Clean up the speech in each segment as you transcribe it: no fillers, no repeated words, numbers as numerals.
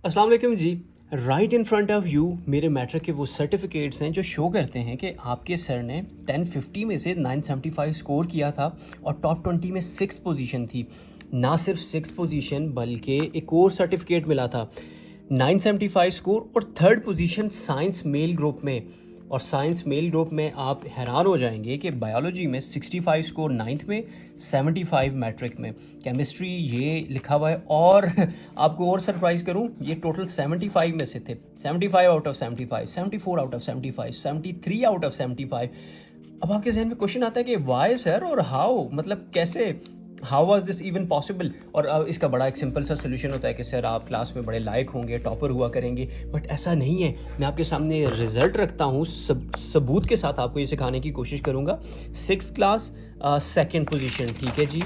अस्सलाम वालेकुम जी। Right in front of you मेरे मैट्रिक के वो सर्टिफिकेट्स हैं जो शो करते हैं कि आपके सर ने 1050 में से 975 स्कोर किया था और टॉप 20 में 6 पोजीशन थी। ना सिर्फ 6 पोजीशन बल्कि एक और सर्टिफिकेट मिला था 975 स्कोर और third position science male group में। और साइंस मेल ग्रुप में आप हैरान हो जाएंगे कि बायोलॉजी में 65 स्कोर नाइन्थ में, 75 मैट्रिक में। केमिस्ट्री ये लिखा हुआ है और आपको और सरप्राइज करूं, ये टोटल 75 में से थे। 75 out of 75, 74 out of 75, 73 out of 75। अब आपके जहन में क्वेश्चन आता है कि वाई सर और हाउ, मतलब कैसे, how was this even possible. और अब इसका बड़ा एक सिंपल सा सोल्यूशन होता है कि सर आप क्लास में बड़े लायक होंगे, टॉपर हुआ करेंगे, बट ऐसा नहीं है। मैं आपके सामने रिजल्ट रखता हूँ, सबूत के साथ आपको ये सिखाने की कोशिश करूँगा। 6th क्लास सेकंड पोजीशन, ठीक है जी।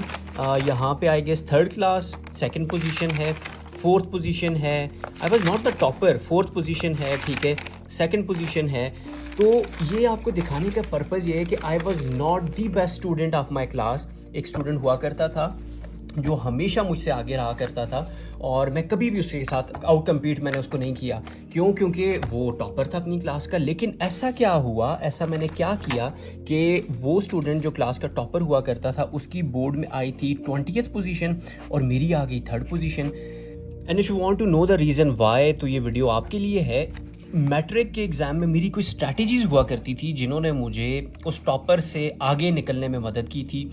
यहाँ पे I guess 3rd class second position है, 4th पोजीशन है। I was not the topper, 4th position है, ठीक है, 2nd पोजीशन है। तो ये आपको दिखाने का पर्पज़ ये है कि आई was not the best student of my class. एक स्टूडेंट हुआ करता था जो हमेशा मुझसे आगे रहा करता था और मैं कभी भी उसके साथ आउट कम्पीट मैंने उसको नहीं किया। क्यों? क्योंकि वो टॉपर था अपनी क्लास का। लेकिन ऐसा क्या हुआ, ऐसा मैंने क्या किया कि वो स्टूडेंट जो क्लास का टॉपर हुआ करता था उसकी बोर्ड में आई थी 20th पोजीशन और मेरी आ गई 3rd position. And if you want to know the reason why, तो ये वीडियो आपके लिए है। मैट्रिक के एग्ज़ाम में मेरी कुछ स्ट्रैटेजीज़ हुआ करती थी जिन्होंने मुझे उस टॉपर से आगे निकलने में मदद की थी।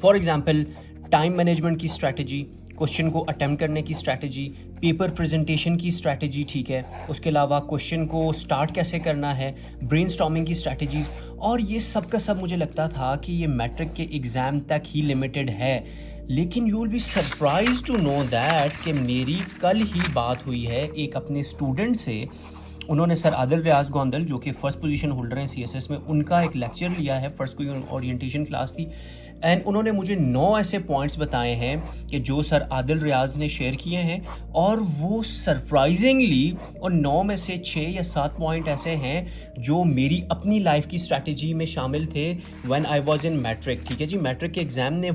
फॉर एग्ज़ाम्पल टाइम मैनेजमेंट की स्ट्रैटेजी, क्वेश्चन को अटेम्प्ट करने की स्ट्रैटेजी, पेपर प्रेजेंटेशन की स्ट्रैटेजी, ठीक है। उसके अलावा क्वेश्चन को स्टार्ट कैसे करना है, ब्रेनस्टॉर्मिंग की स्ट्रैटेजीज़। और ये सब का सब मुझे लगता था कि ये मैट्रिक के एग्ज़ाम तक ही लिमिटेड है। लेकिन you will be surprise to know that कि मेरी कल ही बात हुई है एक अपने स्टूडेंट से। उन्होंने सर आदिल रियाज गोंदल जो कि फर्स्ट पोजीशन होल्डर हैं सीएसएस में, उनका एक लेक्चर लिया है, फर्स्ट कोई ओरिएंटेशन क्लास थी। एंड उन्होंने मुझे 9 ऐसे पॉइंट्स बताए हैं कि जो सर आदिल रियाज ने शेयर किए हैं और वो सरप्राइजिंगली, और 9 में से 6 या 7 पॉइंट ऐसे हैं जो मेरी अपनी लाइफ की स्ट्रैटेजी में शामिल थे when I was in matric, ठीक है जी। मैट्रिक के एग्ज़ाम ने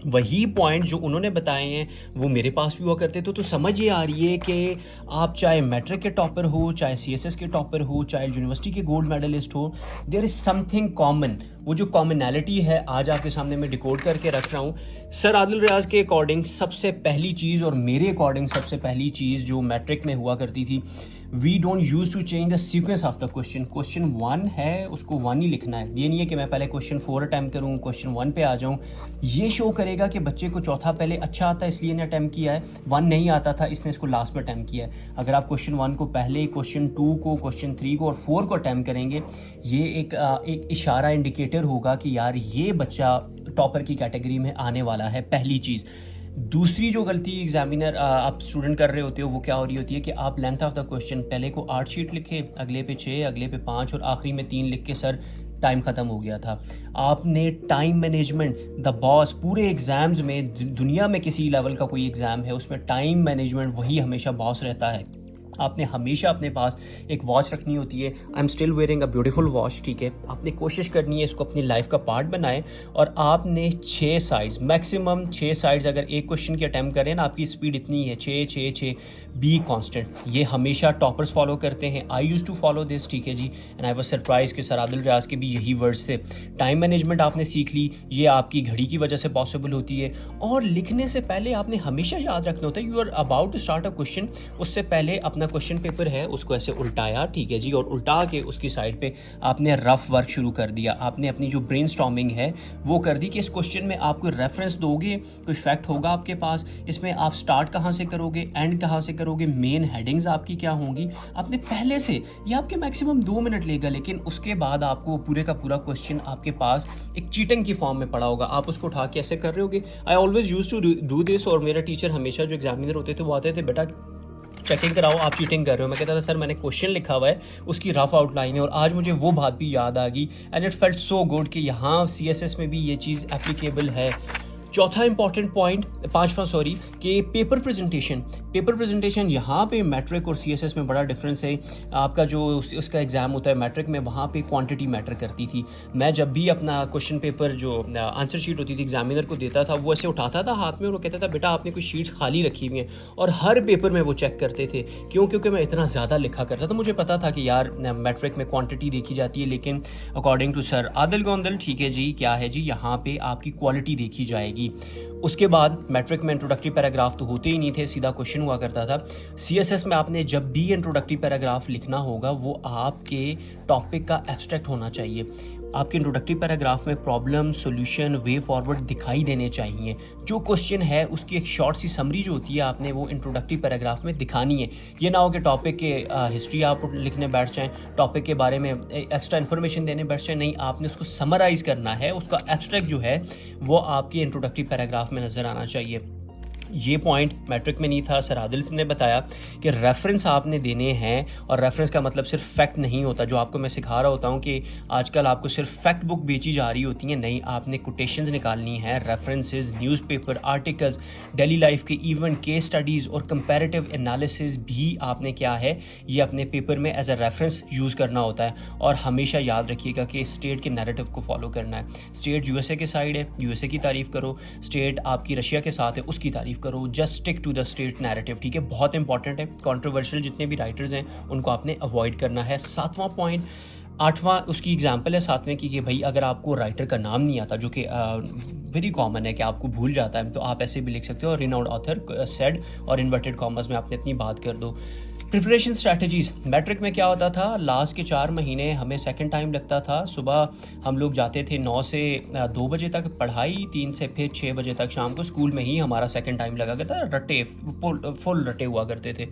वही पॉइंट जो उन्होंने बताए हैं वो मेरे पास भी हुआ करते थे। तो समझ ये आ रही है कि आप चाहे मैट्रिक के टॉपर हो, चाहे सीएसएस के टॉपर हो, चाहे यूनिवर्सिटी के गोल्ड मेडलिस्ट हो, देयर इज़ समथिंग कॉमन। वो जो कॉमनैलिटी है आज आपके सामने मैं डिकोड करके रख रहा हूँ। सर आदिल रियाज के अकॉर्डिंग सबसे पहली चीज़ और मेरे अकॉर्डिंग सबसे पहली चीज़ जो मैट्रिक में हुआ करती थी, we don't use to change the sequence of the question. Question 1 है उसको 1 ही लिखना है। ये नहीं है कि मैं पहले क्वेश्चन 4 अटैम्प्ट करूँ, क्वेश्चन 1 पे आ जाऊँ। ये शो करेगा कि बच्चे को चौथा पहले अच्छा आता है इसलिए ने अटैम्प्ट किया है, 1 नहीं आता था इसने इसको लास्ट में अटैम्प्ट किया है। अगर आप क्वेश्चन 1 को पहले, क्वेश्चन 2 को, क्वेश्चन 3 को और 4 को अटैम्प्ट करेंगे, ये एक इशारा, इंडिकेटर होगा कि यार ये बच्चा टॉपर की कैटेगरी में आने वाला है, पहली चीज़। दूसरी जो गलती एग्जामिनर आप स्टूडेंट कर रहे होते हो वो क्या हो रही होती है कि आप लेंथ ऑफ द क्वेश्चन पहले को 8 शीट लिखे, अगले पे 6, अगले पे 5 और आखिरी में 3 लिख के सर टाइम ख़त्म हो गया था। आपने टाइम मैनेजमेंट, द बॉस, पूरे एग्ज़ाम्स में, दुनिया में किसी लेवल का कोई एग्ज़ाम है उसमें टाइम मैनेजमेंट वही हमेशा बॉस रहता है। आपने हमेशा अपने पास एक वॉच रखनी होती है। I am still wearing a beautiful watch, ठीक है। आपने कोशिश करनी है इसको अपनी लाइफ का पार्ट बनाएं और आपने 6 साइड्स, मैक्सिमम 6 साइड्स अगर एक क्वेश्चन की अटैम्प्ट करें ना, आपकी स्पीड इतनी है 6 6 6, बी कांस्टेंट। ये हमेशा टॉपर्स फॉलो करते हैं। आई यूज टू फॉलो दिस, ठीक है जी। एंड आई वाज सरप्राइज कि सर आदिल रियाज के भी यही वर्ड्स थे। टाइम मैनेजमेंट आपने सीख ली, ये आपकी घड़ी की वजह से पॉसिबल होती है। और लिखने से पहले आपने हमेशा याद रखना होता है, you are about to start a question, उससे पहले अपना क्वेश्चन पेपर है उसको ऐसे उल्टाया, ठीक है जी, और उल्टा के उसकी साइड पे आपने रफ वर्क शुरू कर दिया। आपने अपनी जो ब्रेनस्टॉर्मिंग है वो कर दी कि इस क्वेश्चन में आप कोई रेफरेंस दोगे, कोई फैक्ट होगा आपके पास, इसमें आप स्टार्ट कहाँ से करोगे, एंड कहाँ से करोगे, मेन हेडिंग्स आपकी क्या होंगी। आपने पहले से, ये आपके मैक्सिमम 2 मिनट लेगा, लेकिन उसके बाद आपको पूरे का पूरा क्वेश्चन आपके पास एक चीटिंग की फॉर्म में पड़ा होगा। आप उसको उठा के ऐसे कर रहे होगे। I always use to do this. और मेरा टीचर हमेशा, जो एग्जामिनर होते थे वो आते थे, बेटा चेकिंग कराओ, आप चीटिंग कर रहे हो। मैं कहता था सर मैंने क्वेश्चन लिखा हुआ है, उसकी रफ आउटलाइन है। और आज मुझे वो बात भी याद आ गई and it felt so good कि यहाँ सीएसएस में भी ये चीज़ एप्लीकेबल है। चौथा इंपॉर्टेंट पॉइंट, पांचवा सॉरी, कि पेपर प्रेजेंटेशन यहाँ पे मैट्रिक और सीएसएस में बड़ा डिफरेंस है। आपका जो उसका एग्ज़ाम होता है मैट्रिक में, वहाँ पे क्वांटिटी मैटर करती थी। मैं जब भी अपना क्वेश्चन पेपर जो आंसर शीट होती थी एग्जामिनर को देता था, वो ऐसे उठाता था हाथ में और वो कहता था बेटा आपने कुछ शीट्स खाली रखी हुई हैं, और हर पेपर में वो चेक करते थे। क्योंकि मैं इतना ज़्यादा लिखा करता था। मुझे पता था कि यार मैट्रिक में क्वांटिटी देखी जाती है, लेकिन according to sir Adil Gondal, ठीक है जी, क्या है जी, यहाँ पे आपकी क्वालिटी देखी जाएगी। उसके बाद मैट्रिक में इंट्रोडक्टरी पैराग्राफ तो होते ही नहीं थे, सीधा क्वेश्चन हुआ करता था। सीएसएस में आपने जब भी इंट्रोडक्टरी पैराग्राफ लिखना होगा, वो आपके टॉपिक का एब्स्ट्रैक्ट होना चाहिए। आपके इंट्रोडक्टरी पैराग्राफ में प्रॉब्लम, सॉल्यूशन, वे फॉरवर्ड दिखाई देने चाहिए। जो क्वेश्चन है उसकी एक शॉर्ट सी समरी जो होती है, आपने वो इंट्रोडक्टरी पैराग्राफ में दिखानी है। ये ना हो कि टॉपिक के हिस्ट्री आप लिखने बैठ जाएं, टॉपिक के बारे में एक्स्ट्रा इन्फॉर्मेशन देने बैठ जाएं। नहीं, आपने उसको समराइज करना है। उसका एब्स्ट्रैक्ट जो है वो आपके इंट्रोडक्टरी पैराग्राफ में नज़र आना चाहिए। ये पॉइंट मैट्रिक में नहीं था। सर आदिल ने बताया कि रेफरेंस आपने देने हैं, और रेफरेंस का मतलब सिर्फ फैक्ट नहीं होता, जो आपको मैं सिखा रहा होता हूँ कि आजकल आपको सिर्फ फैक्ट बुक बेची जा रही होती हैं। नहीं, आपने कोटेशंस निकालनी है, references, newspaper articles, daily life के इवेंट, केस स्टडीज़ और कंपैरेटिव एनालिसिस भी आपने क्या है, ये अपने पेपर में एज अ रेफरेंस यूज़ करना होता है। और हमेशा याद रखिएगा कि स्टेट के नैरेटिव को फॉलो करना है। स्टेट यूएसए के साइड है, यूएसए की तारीफ़ करो। स्टेट आपकी रशिया के साथ है, उसकी तारीफ़ करो। Just stick to the state narrative, ठीक है, बहुत इंपॉर्टेंट है। कंट्रोवर्शियल जितने भी राइटर्स हैं उनको आपने अवॉइड करना है। सातवां पॉइंट, आठवां उसकी एग्जाम्पल है सातवें की, कि भाई अगर आपको राइटर का नाम नहीं आता, जो कि वेरी कॉमन है कि आपको भूल जाता है, तो आप ऐसे भी लिख सकते हो, रिनाउंड ऑथर सेड, और इन्वर्टेड कॉमर्स में आपने अपनी बात कर दो। प्रिपरेशन स्ट्रैटेजीज, मैट्रिक में क्या होता था, लास्ट के 4 महीने हमें सेकंड टाइम लगता था। सुबह हम लोग जाते थे 9 से 2 बजे तक पढ़ाई, 3 से फिर 6 बजे तक शाम को स्कूल में ही हमारा सेकंड टाइम लगा करता था। रटे फुल रटे हुआ करते थे।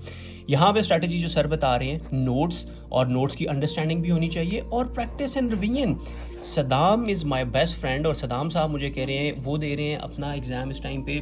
यहाँ पे स्ट्रैटेजी जो सर बता रहे हैं, नोट्स, और नोट्स की अंडरस्टैंडिंग भी होनी चाहिए, और practice and revision. Saddam is my best friend, और सदाम साहब मुझे कह रहे हैं वो दे रहे हैं अपना एग्ज़ाम इस टाइम पे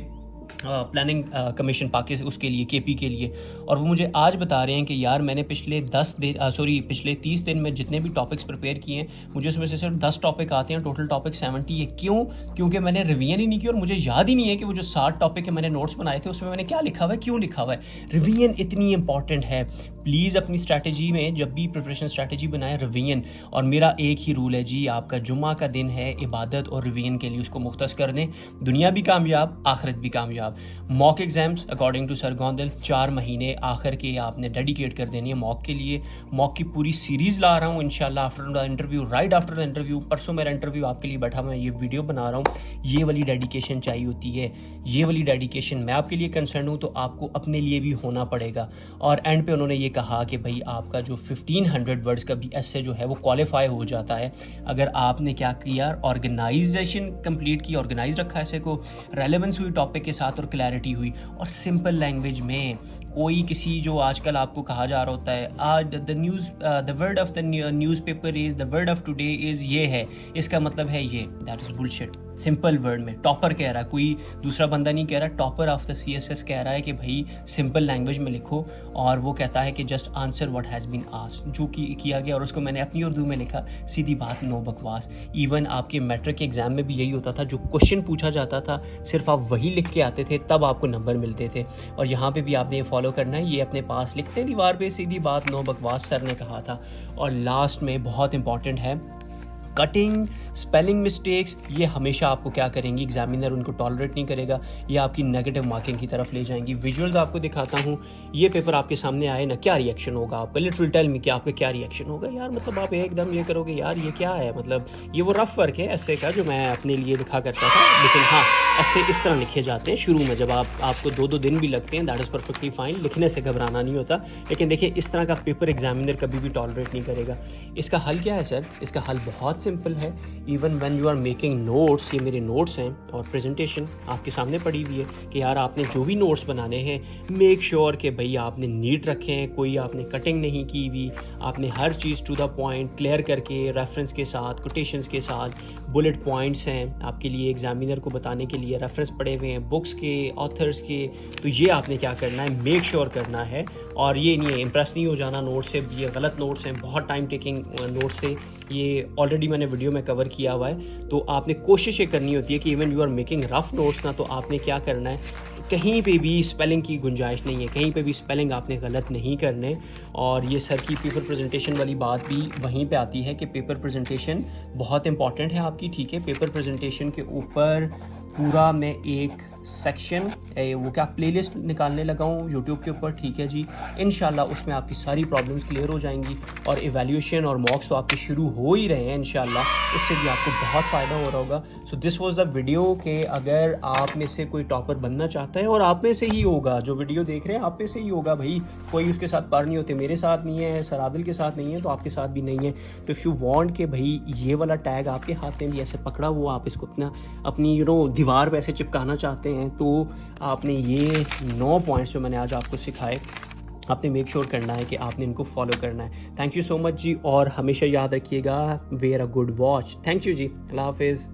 प्लानिंग कमीशन पाकिस्तान उसके लिए, केपी के लिए, और वो मुझे आज बता रहे हैं कि यार मैंने पिछले 30 दिन में जितने भी टॉपिक्स प्रिपेयर किए हैं, मुझे उसमें से सिर्फ 10 टॉपिक आते हैं, टोटल टॉपिक 70 है। क्यों? क्योंकि मैंने रिवीजन ही नहीं की, और मुझे याद ही नहीं है कि वो जो 60 टॉपिक है मैंने नोट्स बनाए थे उसमें मैंने क्या लिखा हुआ है, क्यों लिखा हुआ है। रिवीजन इतनी इंपॉर्टेंट है। प्लीज़ अपनी स्ट्रैटेजी में जब भी प्रिपरेशन स्ट्रैटेजी बनाए, रिवीजन। और मेरा एक ही रूल है जी, आपका जुम्मा का दिन है, इबादत और रिवीजन के लिए उसको मुख्तस कर दें, दुनिया भी कामयाब, आखिरत भी कामयाब। Mock exams according to sir Gondal 4 महीने आखिर के आपने डेडिकेट कर देनी है मॉक के लिए। मॉक की पूरी सीरीज़ ला रहा हूँ इंशाल्लाह after the interview, right after the interview. परसों मेरा इंटरव्यू आपके लिए बैठा, मैं ये वीडियो बना रहा हूँ। ये वाली डेडिकेशन चाहिए होती है, ये वाली डेडिकेशन। मैं आपके लिए कंसर्न हूँ, तो आपको अपने लिए भी होना पड़ेगा। और एंड पे उन्होंने ये कहा कि भाई आपका जो 1500 वर्ड्स का भी ऐसे जो है वो क्वालिफाई हो जाता है अगर आपने क्या किया, ऑर्गेनाइजेशन कंप्लीट की, ऑर्गेनाइज रखा ऐसे को, रेलेवेंस हुई टॉपिक के साथ और क्लैरिटी हुई, और सिंपल लैंग्वेज में। कोई किसी जो आजकल आपको कहा जा रहा होता है आज the word of the newspaper is, the word of today is, ये है, इसका मतलब है ये, that is bullshit. Simple word में टॉपर कह रहा है, कोई दूसरा बंदा नहीं कह रहा, टॉपर ऑफ द सीएसएस कह रहा है कि भाई सिंपल लैंग्वेज में लिखो, और वो कहता है कि just answer what has been asked, जो किया गया, और उसको मैंने अपनी उर्दू में लिखा, सीधी बात, नो बकवास। इवन आपके मैट्रिक के एग्जाम में भी यही होता था, जो क्वेश्चन पूछा जाता था सिर्फ आप वही लिख के आते थे, तब आपको नंबर मिलते थे। और यहाँ पे भी आपने ये फॉलो करना है, ये अपने पास लिखते दीवार पे, सीधी बात, नो बकवास, सर ने कहा था। और लास्ट में बहुत इंपॉर्टेंट है, कटिंग, स्पेलिंग मिस्टेक्स, ये हमेशा आपको क्या करेंगी, एग्जामिनर उनको टॉलरेट नहीं करेगा, ये आपकी नेगेटिव मार्किंग की तरफ ले जाएंगी। विजुअल्स आपको दिखाता हूँ, ये पेपर आपके सामने आए ना, क्या रिएक्शन होगा आपका, लिटरली टेल मी कि आपका क्या रिएक्शन होगा। यार मतलब आप एकदम ये करोगे यार ये क्या है, मतलब ये वो रफ वर्क है ऐसे का जो मैं अपने लिए लिखा करता था, लेकिन हाँ ऐसे इस तरह लिखे जाते हैं शुरू में, जब आपको 2-2 दिन भी लगते हैं, दैट इज़ परफेक्टली फाइन, लिखने से घबराना नहीं होता। लेकिन देखिए इस तरह का पेपर एग्जामिनर कभी भी टॉलरेट नहीं करेगा। इसका हल क्या है सर? इसका हल बहुत सिंपल है। Even when you are making notes, ये मेरे नोट्स हैं और प्रेजेंटेशन आपके सामने पड़ी हुई है कि यार आपने जो भी नोट्स बनाने हैं मेक श्योर कि भाई आपने नीट रखे हैं, कोई आपने कटिंग नहीं की हुई, आपने हर चीज़ टू द पॉइंट क्लियर करके रेफरेंस के साथ, कोटेशंस के साथ बुलेट पॉइंट्स हैं आपके लिए एग्जामिनर को बताने के लिए, रेफरेंस पड़े हुए हैं बुक्स के, ऑथर्स के। तो ये आपने क्या करना है, मेक श्योर करना है। और ये नहीं है इम्प्रेस नहीं हो जाना नोट्स से, ये गलत नोट्स हैं, बहुत टाइम टेकिंग नोट्स थे, ये ऑलरेडी मैंने वीडियो में कवर किया हुआ है। तो आपने कोशिश ये करनी होती है कि even you are making rough notes ना, तो आपने क्या करना है, कहीं पे भी स्पेलिंग की गुंजाइश नहीं है, कहीं पे भी स्पेलिंग आपने गलत नहीं करने। और ये सर की पेपर प्रेजेंटेशन वाली बात भी वहीं पे आती है कि पेपर प्रेजेंटेशन बहुत इंपॉर्टेंट है आपकी, ठीक है। पेपर प्रेजेंटेशन के ऊपर पूरा मैं एक सेक्शन वो क्या प्लेलिस्ट निकालने लगा हूँ यूट्यूब के ऊपर, ठीक है जी। इंशाल्लाह उसमें आपकी सारी प्रॉब्लम्स क्लियर हो जाएंगी और इवैल्यूएशन और मॉक्स तो आपके शुरू हो ही रहे हैं इंशाल्लाह, उससे भी आपको बहुत फ़ायदा हो रहा होगा। So this was the video कि अगर आप में से कोई टॉपर बनना चाहता है, और आप में से ही होगा, जो वीडियो देख रहे हैं आप में से ही होगा भाई, कोई उसके साथ पार नहीं होते, मेरे साथ नहीं है, सर आदिल के साथ नहीं है, तो आपके साथ भी नहीं है। तो इफ़ यू वांट कि भाई ये वाला टैग आपके हाथ में भी ऐसे पकड़ा हुआ, आप इसको अपनी दीवार पे ऐसे चिपकाना चाहते हैं, तो आपने ये 9 पॉइंट्स जो मैंने आज आपको सिखाए, आपने मेक श्योर करना है कि आपने इनको फॉलो करना है। थैंक यू सो मच जी, और हमेशा याद रखिएगा, wear a good watch. Thank you जी, अल्लाह हाफिज़।